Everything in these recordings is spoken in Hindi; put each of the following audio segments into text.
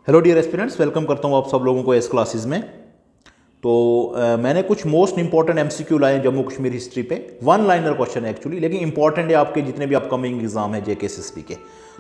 हेलो डियर एस्पिरेंट्स, वेलकम करता हूँ आप सब लोगों को एस क्लासेस में। तो मैंने कुछ मोस्ट इंपॉर्टेंट एमसीक्यू लाए हैं जम्मू कश्मीर हिस्ट्री पे। वन लाइनर क्वेश्चन है एक्चुअली, लेकिन इंपॉर्टेंट है आपके जितने भी अपकमिंग एग्जाम है जेके एसएसबी के।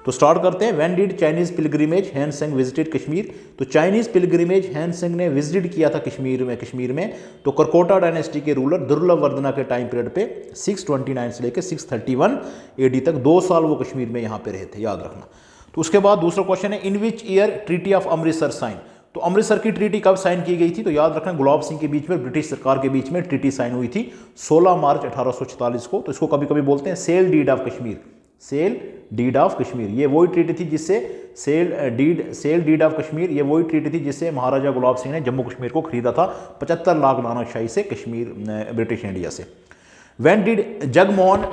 तो स्टार्ट करते हैं। When did Chinese pilgrimage Hiuen Tsang visited Kashmir. तो चाइनीज पिलग्रिमेज हैन सेंग ने विजिट किया था कश्मीर में तो करकोटा डायनेस्टी के रूलर दुर्लभ वर्धना के टाइम पीरियड पे 629 से लेकर 631 एडी तक 2 साल वो कश्मीर में यहाँ पे रहे थे, याद रखना। तो उसके बाद दूसरा क्वेश्चन है, in which year treaty of Amritsar sign. तो अमृतसर की ट्रीटी कब साइन की गई थी? तो याद रखना, गुलाब सिंह के बीच में ब्रिटिश सरकार के बीच में ट्रीटी साइन हुई थी 16 मार्च 1846 को। तो इसको कभी कभी बोलते हैं sale deed of Kashmir. Sale deed of Kashmir ये वही ट्रीटी थी जिससे सेल डीड ऑफ कश्मीर ये वही ट्रीटी थी जिससे महाराजा गुलाब सिंह ने जम्मू कश्मीर को खरीदा था 75 लाख नानकशाही से, कश्मीर ब्रिटिश इंडिया से। When did Jagmohan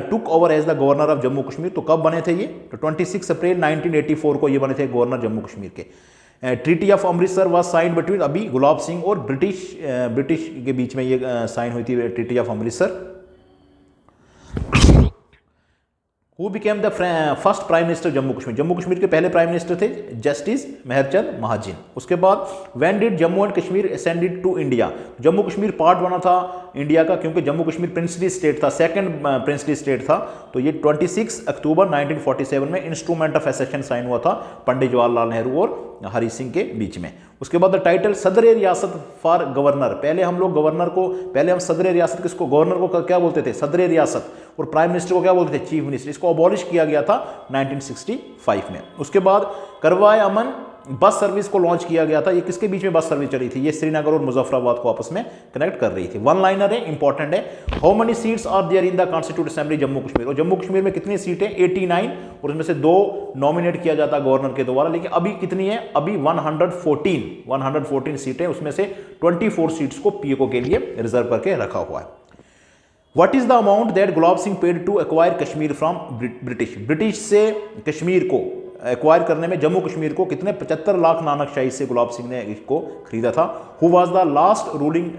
took over as the governor of Jammu Kashmir. तो कब बने थे ये? तो 26 अप्रैल 1984 को ये बने थे गवर्नर जम्मू कश्मीर के। Treaty of Amritsar was sign between अभी गुलाब सिंह और ब्रिटिश के बीच में ये साइन हुई थी treaty of Amritsar. Who became the first prime minister Jammu Kashmir. Jammu Kashmir के पहले प्राइम मिनिस्टर थे जस्टिस मेहरचंद महाजिन। उसके बाद when did Jammu and Kashmir असेंडेड to India. Jammu Kashmir part बना था इंडिया का, क्योंकि जम्मू कश्मीर प्रिंसली स्टेट था, सेकंड प्रिंसली स्टेट था। तो ये 26 अक्टूबर 1947 में इंस्ट्रूमेंट ऑफ एसेशन साइन हुआ था पंडित जवाहरलाल नेहरू और हरि सिंह के बीच में। उसके बाद द टाइटल सदर रियासत फॉर गवर्नर। पहले हम सदर रियासत किसको, गवर्नर को क्या बोलते थे? सदर रियासत। और प्राइम मिनिस्टर को क्या बोलते थे? Chief minister. इसको अबॉलिश किया गया था 1965 में। उसके बाद करवाए अमन बस सर्विस को लॉन्च किया गया था। ये किसके बीच में बस सर्विस चली थी? ये श्रीनगर और मुजफ्फराबाद को आपस में कनेक्ट कर रही थी। वन लाइनर है, इंपॉर्टेंट है। How many seats are there in the constituent assembly Jammu Kashmir. और जम्मू कश्मीर में कितनी सीटें? 89, और उसमें से 2 नॉमिनेट किया जाता है गवर्नर के द्वारा। लेकिन अभी कितनी है? अभी 114 सीटें, उसमें से 24 सीट्स को पीओके के लिए रिजर्व करके रखा हुआ है। What is the amount that Gulab Singh paid to acquire Kashmir from British. British से कश्मीर को एक्वायर करने में जम्मू कश्मीर को कितने? 75 लाख नानकशाही से गुलाब सिंह ने इसको खरीदा था। Who was the last ruling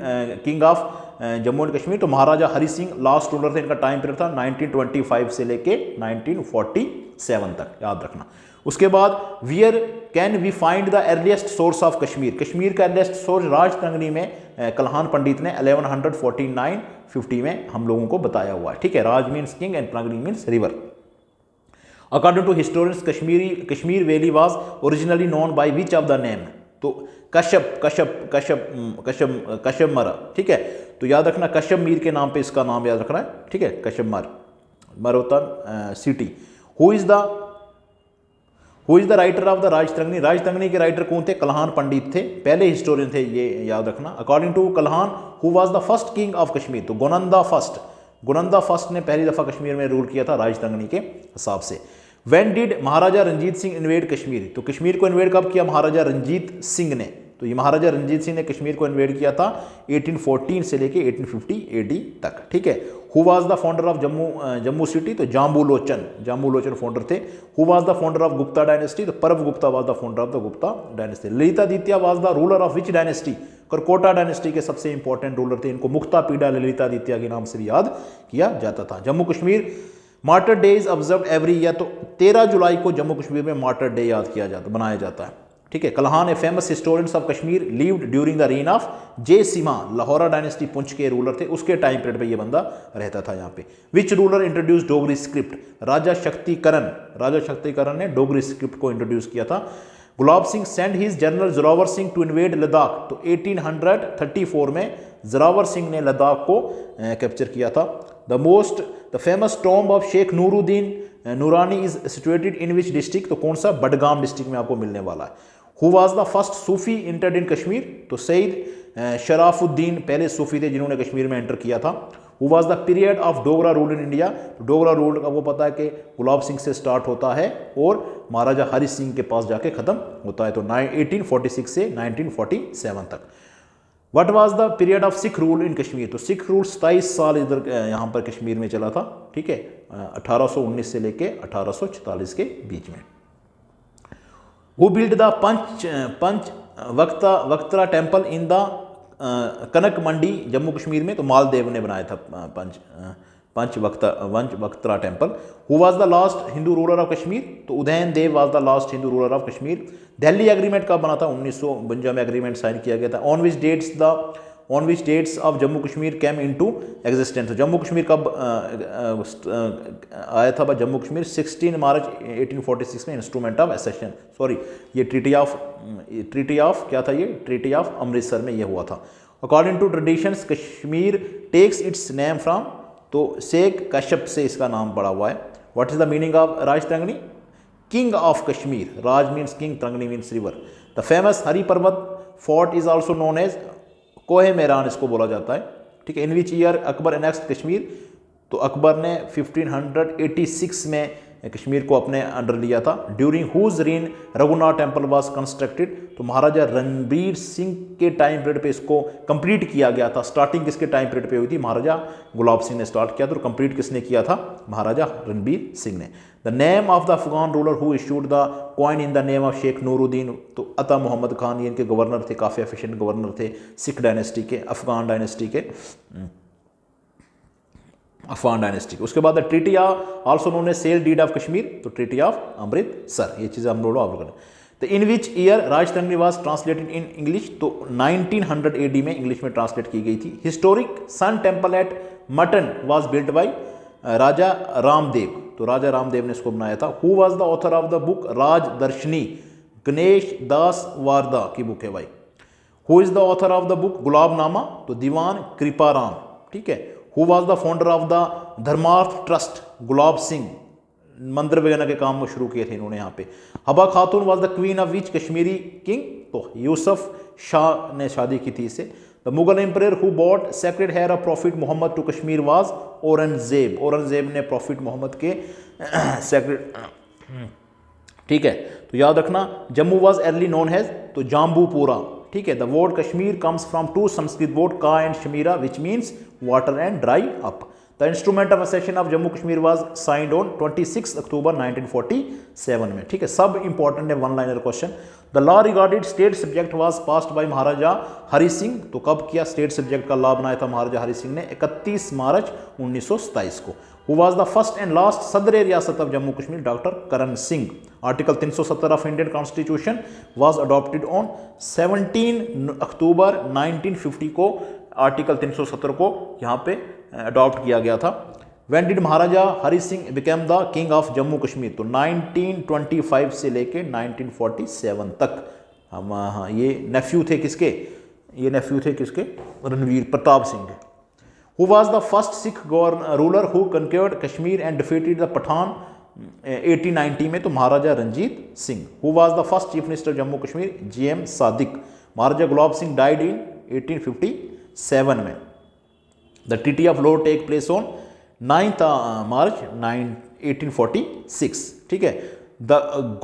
king of Jammu and Kashmir. तो महाराजा हरि सिंह लास्ट रूलर थे। इनका टाइम पीरियड था 1925 से लेके 1947 तक, याद रखना। उसके बाद where can we find the earliest source of Kashmir. Kashmir का अर्लीस्ट सोर्स राजतंगनी में कल्हान पंडित ने 1149-50 में हम लोगों को बताया हुआ है। ठीक है, Raj means king and Tarangini means river. According to historians Kashmir valley was originally known by which of the name. तो कश्यप मरा। ठीक है, तो याद रखना कश्यप मीर के नाम पे इसका नाम याद रखना है। ठीक है, कश्यप मरोतन city. Who is the writer of the Rajatarangini. Rajatarangini के राइटर कौन थे? कल्हान पंडित थे, पहले हिस्टोरियन थे, ये याद रखना। According to Kalhan who was the first king of Kashmir. तो गोनंदा फर्स्ट ने पहली दफा कश्मीर में रूल किया था राजतंगनी के हिसाब से। When did Maharaja Ranjit Singh invade Kashmir. तो कश्मीर को इन्वेड कब किया? महाराजा रंजीत सिंह ने। तो ये महाराजा रंजीत सिंह ने कश्मीर को इन्वेड किया था 1814 से लेके 1850 एडी तक। ठीक है। Who was the founder of Jammu city. तो जाम्बू लोचन फाउंडर थे। Who was the founder of Gupta dynasty. तो परब Gupta was the founder of the Gupta dynasty. Lalitaditya was the ruler of which dynasty. Karkota dynasty के सबसे इंपॉर्टेंट रूलर थे। इनको मुक्ता पीड़ा ललितादित्य के नाम से भी याद किया जाता था। Jammu Kashmir martyr day is observe every year. तो 13 जुलाई को जम्मू कश्मीर में मार्टर डे याद किया जाता, बनाया जाता है। ठीक है। Kalhan a famous historians of Kashmir lived during the reign of Jai Simha. Lohara dynasty Poonch के रूलर थे, उसके टाइम पीरियड पे ये बंदा रहता था यहाँ पे। Which ruler introduce Dogri script. Raja Shaktikaran ने डोगरी स्क्रिप्ट को इंट्रोड्यूस किया था। Gulab Singh send his general Zorawar Singh to invade Ladakh. तो 1834 में जोरावर सिंह ने लद्दाख को कैप्चर किया था। The famous tomb of Sheikh Nooruddin Noorani is situated in which district. तो कौन सा? बडगाम डिस्ट्रिक्ट में आपको मिलने वाला है। Who was the first Sufi entered इन कश्मीर। तो सईद शराफुद्दीन पहले सूफी थे जिन्होंने कश्मीर में एंटर किया था। Who was the period of Dogra rule in India. Dogra rule का वो पता है कि गुलाब सिंह से स्टार्ट होता है और महाराजा हरि सिंह के पास जाके खत्म होता है। तो 1846 से 1947 तक। What was the period of sick rule in Kashmir. तो सिख रूल 27 साल इधर यहाँ पर कश्मीर में चला था। ठीक है, 1819 से लेके 1844 के बीच में। Who build the Panch Vaktra temple in the Kanak Mandi Jammu Kashmir में। तो मालदेव ने बनाया था Panchvaktra temple. Who was the last Hindu ruler of Kashmir, तो Udayan Dev was the last Hindu ruler of Kashmir. Delhi agreement कब बना था, 1952 में एग्रीमेंट साइन किया गया था। On which dates of Jammu Kashmir came into existence, Jammu Kashmir कब आया था, जम्मू कश्मीर 16 मार्च 1846 में इंस्ट्रूमेंट ऑफ एसेशन, सॉरी ये ट्रीटी ऑफ क्या था, ये ट्रीटी ऑफ अमृतसर में ये हुआ था। According to traditions Kashmir takes its name from, तो शेख कश्यप से इसका नाम पड़ा हुआ है। What is the meaning of Raj Tarangini, king of Kashmir, Raj means king, Tarangini means river. The famous Hari Parbat fort is also known as Kohe Maran, इसको बोला जाता है, ठीक है। In which year Akbar annexed Kashmir, तो अकबर ने 1586 में कश्मीर को अपने अंडर लिया था। During whose reign Raghunath temple was constructed, तो महाराजा रणबीर सिंह के टाइम पीरियड पे इसको कंप्लीट किया गया था। स्टार्टिंग किसके टाइम पीरियड पे हुई थी, महाराजा गुलाब सिंह ने स्टार्ट किया था, और कंप्लीट किसने किया था, महाराजा रणबीर सिंह ने। The name of the Afghan ruler who issued the coin in the name of Sheikh Nuruddin, तो अता मोहम्मद खान, ये इनके गवर्नर थे, काफ़ी एफिशिएंट गवर्नर थे सिख डायनेस्टी के, अफगान डायनेस्टी के, अफगान डायनेस्टी। उसके बाद treaty also known as sale deed of Kashmir, तो ट्रीटी ऑफ अमृतसर, ये चीज़ें हम लोग करें। तो in which year Raj Tarangini was translated in English, तो 1900 AD में इंग्लिश में ट्रांसलेट की गई थी। Historic sun temple at Mattan was built by Raja Ramdev, तो राजा रामदेव ने इसको बनाया था। Who was the author of the book Raj Darshani, Ganesh Das Varda की बुक है भाई। Who is the author of the book Gulabnama, तो दीवान कृपाराम, ठीक है। Who was the founder of the Dharmarth trust, Gulab Singh, मंदिर वगैरह के काम शुरू किए थे इन्होंने यहाँ पे। Haba Khatoon was the queen of which Kashmiri king, तो यूसुफ शाह ने शादी की थी इसे। The Mughal emperor who bought sacred hair of prophet Mohammad to Kashmir was Aurangzeb, Aurangzeb ने प्रॉफिट मोहम्मद के सेक्रेड, ठीक है। तो याद रखना Jammu was early known as, तो जाम्बूपुरा, ठीक है। The word Kashmir comes from two Sanskrit word ka and shamira which means water and dry up. The instrument of accession of Jammu Kashmir was signed on 26 October 1947 में, ठीक है। सब इंपॉर्टेंट है, one liner question. The law regarded state subject was passed by Maharaja Hari Singh, तो कब किया स्टेट सब्जेक्ट का लॉ बनाया था महाराजा हरि सिंह ने, 31 मार्च 1927 को। Who was the first and last सदर रियासत of Jammu Kashmir, doctor Karan Singh. Article 370 of Indian constitution was adopted on 17 अक्टूबर 1950 को, आर्टिकल 370 को यहाँ पे अडॉप्ट किया गया था। When did Maharaja Hari Singh became the king of Jammu Kashmir, तो 1925 से लेके 1947 तक। हम हाँ, ये नेफ्यू थे किसके, ये नेफ्यू थे किसके, रणवीर प्रताप सिंह के। Who was the first Sikh ruler who conquered Kashmir and defeated the Pathan 1890 में, तो Maharaja Ranjit Singh. Who was the first chief minister Jammu Kashmir, GM Sadiq. Maharaja Gulab Singh died in 1857 में। The treaty of Lahore take place on 9 March 1846, ठीक है। The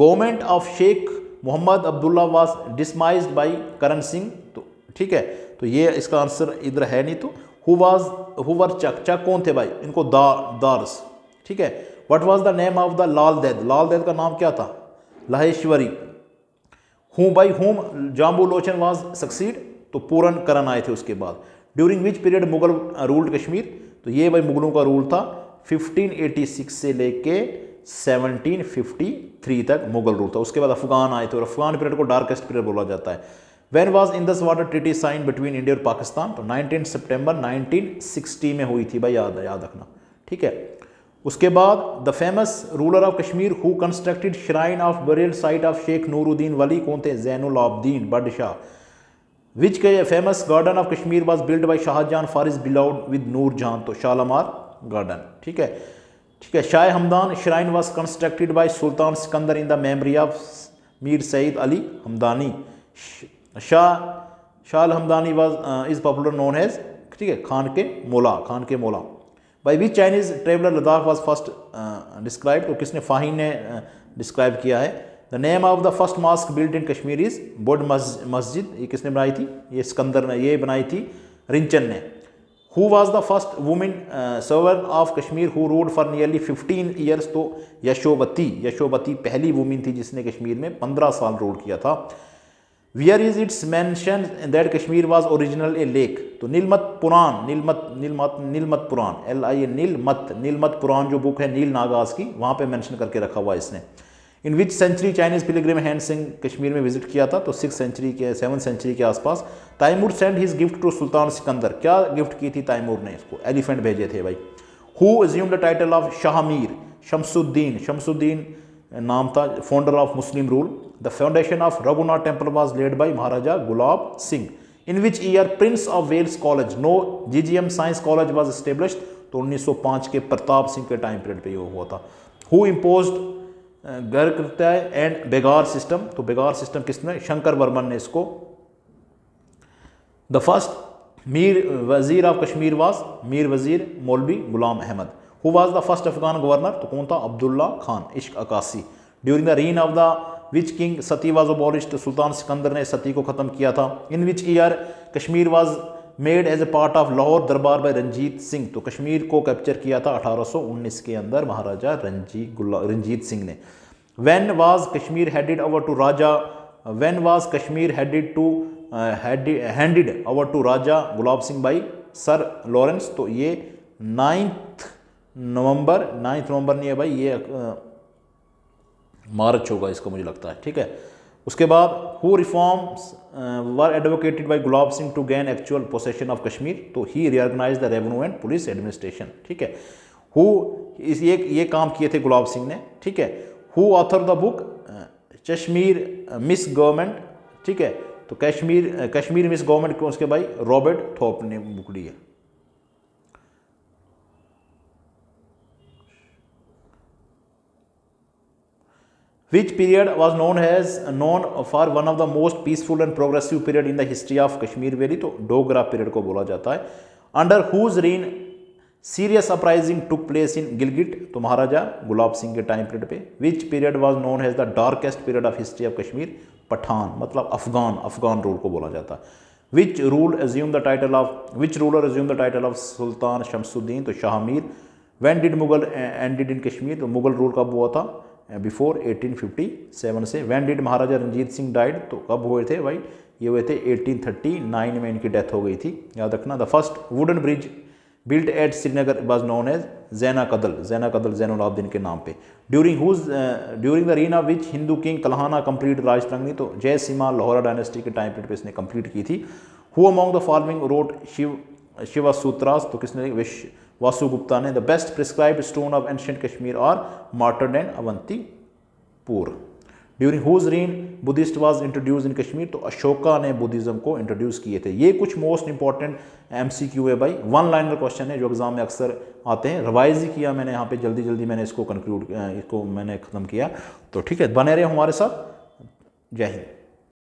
government of Sheikh Mohammad Abdullah was dismissed by Karan Singh, तो ठीक है। तो ये इसका आंसर इधर है नहीं, तो हुवर चक कौन थे भाई, इनको दारस, ठीक है। What was the name of the Lal Ded का नाम क्या था, Laleshwari. Who by whom Jambu Lochan was succeed, तो पूरन करण आए थे उसके बाद। During which period Mughal ruled Kashmir, तो ये भाई मुगलों का रूल था 1586 से लेके 1753 तक मुगल रूल था। उसके बाद अफगान आए थे, और अफगान पीरियड को डार्केस्ट पीरियड बोला जाता है। When was Indus water treaty sign between India और पाकिस्तान, तो 19 सितंबर 1960 में हुई थी भाई, याद रखना, ठीक है। उसके बाद the famous ruler of Kashmir who constructed shrine of burial site of Sheikh Nooruddin Wali, कौन थे, जैनुल आबदीन बड शाह। विच के famous garden of Kashmir was build by Shahjahan for his beloved wife Noorjahan, तो शालामार गार्डन, ठीक है। Shah Hamdan shrine was constructed by Sultan Sikandar in the memory of Mir Syed Ali Hamdani. Shah Hamdani was is popular known as, ठीक है, खान के मोला। By which Chinese traveller Ladakh was first describe, तो किसने, फाहिन ने डिस्क्राइब किया है। The name of the first mosque built in Kashmir is Bod Masjid, ये किसने बनाई थी, ये सिकंदर ने, ये बनाई थी रिंचन ने। Who was the first women server of Kashmir who ruled for nearly 15 years, तो यशोवती पहली वुमेन थी जिसने कश्मीर में 15 साल रूल किया था। Wear is it's mention that Kashmir was original A lake, तो नीलमत पुराण, नीलमत पुराण, नीलमत पुराण जो बुक है नील नागाज की, वहाँ पे मेंशन करके रखा हुआ है इसने। In which century Chinese pilgrim Hiuen Tsang Kashmir में विजिट किया था, तो 6th सेंचुरी के 7th सेंचुरी के आसपास। Taimur send his gift to Sultan Sikandar, क्या गिफ्ट की थी तैमूर ने इसको? एलिफेंट भेजे थे भाई। Who assume the title of Shahmir, Shamsuddin नाम था, founder of Muslim rule. The foundation of Raghunath temple was laid by Maharaja Gulab Singh. In which year prince of Wales college, no GGM science college was established, तो 1905 के प्रताप सिंह के टाइम पीरियड पे ये हुआ था। हु इम्पोज्ड गर्कत्याय एंड बेगार सिस्टम, तो बेगार सिस्टम किसने? शंकर वर्मन ने इसको। द फर्स्ट मीर वजीर of Kashmir was Mir Wazir Maulvi Gulam Ahmad. Who was the first Afghan governor, तो कौन था? Abdullah Khan Ishq Aqasi. During the reign of the which king sati was abolished, Sultan Sikandar ने सती को खत्म किया था। In which year Kashmir was made as a part of Lahore Darbar by Ranjit Singh, तो कश्मीर को कैप्चर किया था 1819 के अंदर महाराजा रंजीत सिंह ने। When was Kashmir headed over to Raja, when was Kashmir headed to handed over to Raja Gulab Singh by sir Lawrence, तो ये 9 नवंबर नहीं है भाई, ये मार्च होगा इसका मुझे लगता है, ठीक है। उसके बाद who reforms were advocated by Gulab Singh to gain actual possession of Kashmir, तो he reorganize the revenue and police administration, ठीक है। हु ये काम किए थे गुलाब सिंह ने, ठीक है। Who author the book Kashmir miss government, ठीक है, तो कश्मीर मिस गवर्नमेंट को उसके भाई रॉबर्ट थॉप ने बुक ली है। Which period was known for one of the most peaceful and progressive period in the history of Kashmir Valley, तो डोगरा पीरियड को बोला जाता है। Under whose reign serious uprising took place in Gilgit, तो महाराजा गुलाब सिंह के टाइम पीरियड पे। Which period was known as the darkest period of history of Kashmir, Pathan मतलब अफगान रूल को बोला जाता है। Which ruler assumed the title of सुल्तान शमसुद्दीन, तो Shahmir. When did Mughal ended in Kashmir, तो मुगल रूल कब हुआ था? बिफोर 1857 से। When did Maharaja Ranjit Singh died, तो कब हुए थे भाई? ये हुए थे 1839 में इनकी डेथ हो गई थी, याद रखना। The first wooden bridge built at Srinagar was known as Zaina Kadal Zainul Abidin के नाम पे। During the reign of which Hindu king Kalhana complete Rajatarangini, तो जय सीमा लाहौरा डायनेस्टी के टाइम पीरियड पे इसने कंप्लीट की थी। Who among the following wrote Shiva Sutras, तो किसने? वासु गुप्ता ने। The best prescribed stone of ancient Kashmir और Martand and Avantipur. During whose reign Buddhist was introduce इन कश्मीर, तो अशोका ने बुद्धिज्म को इंट्रोड्यूस किए थे। ये कुछ मोस्ट इंपॉर्टेंट MCQ है भाई, 1 लाइनर क्वेश्चन है जो एग्जाम में अक्सर आते हैं। रिवाइज ही किया मैंने यहाँ पे जल्दी मैंने इसको खत्म किया, तो ठीक है, बने रहे हमारे साथ। जय हिंद।